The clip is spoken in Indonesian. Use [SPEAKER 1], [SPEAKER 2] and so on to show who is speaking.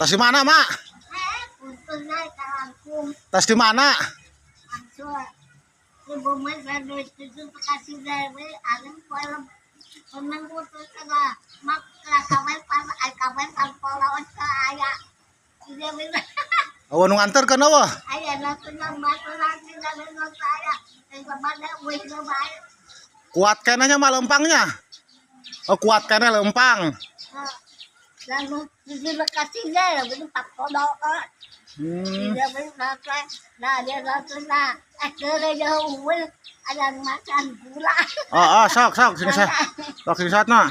[SPEAKER 1] Tas di mana, Mak? Tas di mana? Awan nganter kan awa? Kuat kenanya mah lempangnya. Oh, kuat kena lempang.
[SPEAKER 2] Lalu di lokasinya begitu Pak Kodok. Dia bermakan, nah dia langsunglah akhirnya jauh ada makan gula.
[SPEAKER 1] Sok sini saya. Sok sini saat nah.